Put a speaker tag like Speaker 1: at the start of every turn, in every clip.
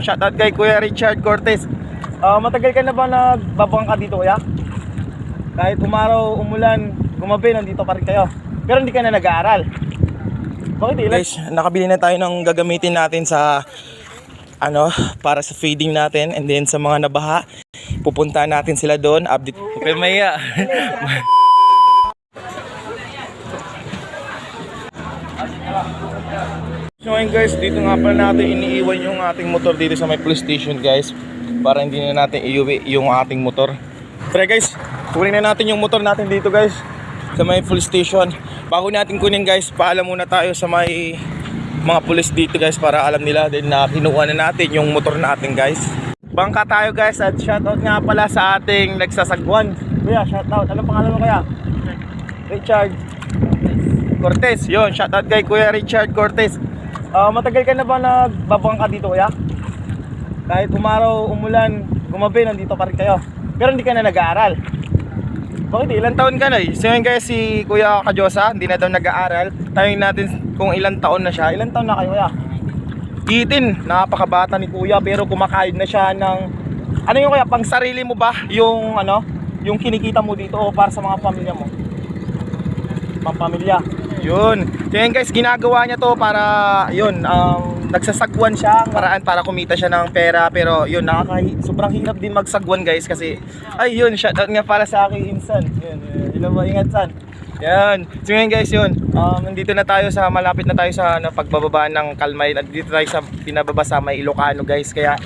Speaker 1: Shoutout kay Kuya Richard Cortez. Matagal ka na ba nagbabang ka dito, kuya? Kahit umaraw, umulan, gumabi, nandito pa rin kayo. Pero hindi ka na nag-aaral. Bakit ilan? Guys, nakabili na tayo ng gagamitin natin sa para sa feeding natin, and then sa mga nabaha, pupunta natin sila doon. Update. Okay, maya. So ngayon guys, dito nga pala natin iniiwan yung ating motor dito sa may police station guys, para hindi na natin iuwi yung ating motor. Pero guys, kunin na natin yung motor natin dito guys sa may police station. Bago natin kunin guys, paalam muna tayo sa may mga police dito guys, para alam nila din na kinuha na natin yung motor natin guys. Bangka tayo guys, at shoutout nga pala sa ating nagsasagwan. Kuya, shoutout. Anong pangalan mo kuya? Richard Cortez. Yun, shoutout kay Kuya Richard Cortez. Matagal ka na ba nagbabang ka dito, kuya? Kahit umaraw, umulan, gumabi, nandito pa rin kayo. Pero hindi ka na nag-aaral. Bakit? Ilang taon ka na eh? So yun guys, si Kuya Kajosa, hindi na daw nag-aaral. Tanungin natin kung ilang taon na siya. Ilang taon na kayo, kuya? 18. Napakabata ni kuya, pero kumakayod na siya ng... Ano yung kuya, pang sarili mo ba? Yung yung kinikita mo dito o para sa mga pamilya mo? Pang pamilya. Yun. So yun guys, ginagawa niya to para yun, nagsasagwan siya, paraan para kumita siya ng pera. Pero yun, sobrang hirap din magsagwan guys, kasi ay yun, shoutout nga para sa akin insan. Yun, yun ba, ingat san. Yan. So yun guys, yun, nandito na tayo sa, malapit na tayo sa pagbababa ng Kalmay. Nandito tayo sa pinababa sa may Ilocano guys. Kaya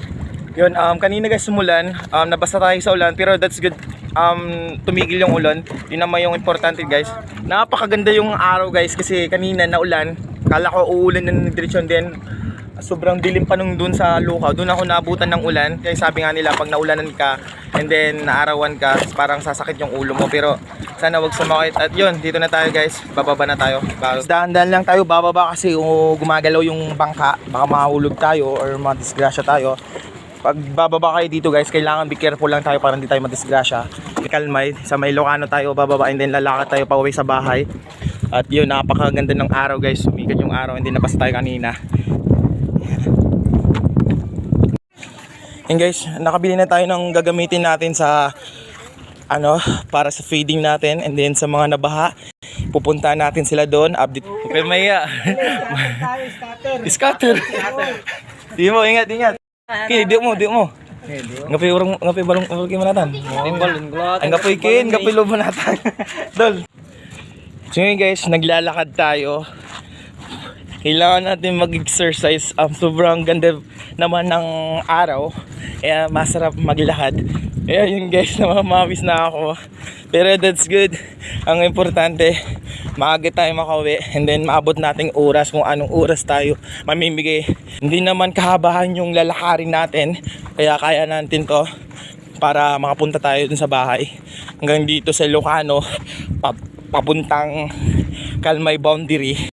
Speaker 1: yun, kanina guys sumulan, nabasa tayo sa ulan, pero that's good. Tumigil yung ulan. Yun naman yung importante guys. Napakaganda yung araw guys, kasi kanina naulan. Kala ko uulan ng direksyon din. Sobrang dilim pa nung dun sa Lukaw. Dun ako naabutan ng ulan. Kaya sabi nga nila, pag naulanan ka and then naarawan ka, parang sasakit yung ulo mo. Pero sana wag sumakit. At yun, dito na tayo guys. Bababa na tayo. Dahan-dahan lang tayo bababa, kasi gumagalaw yung bangka. Baka mahulog tayo or madisgrasya tayo. Pag bababa kayo dito guys, kailangan be careful lang tayo para hindi tayo madisgrasya. Kalmay, sa may Ilocano tayo bababa, and then lalakad tayo pauwi sa bahay. At yun, napakaganda ng araw guys. Sumikat yung araw, hindi nabasa tayo kanina. And guys, nakabili na tayo ng gagamitin natin sa para sa feeding natin, and then sa mga nabaha, pupunta natin sila doon. Update. Okay, maya. Scatter. Di mo, ingat. Okay, di mo. Ngapi balong manatan. Ang ngapi kin, ngapi lo manatan. Dol. So ngayon guys, naglalakad tayo. Kailangan natin mag-exercise. Sobrang ganda naman ng araw. Kaya masarap maglakad. Kaya yun guys, namamawis na ako. Pero that's good. Ang importante, maaga tayo makauwi, and then maabot nating oras kung anong oras tayo mamimigay. Hindi naman kahabahan yung lalakarin natin, kaya kaya natin to para makapunta tayo dun sa bahay. Hanggang dito sa Ilocano, papuntang Kalmay boundary.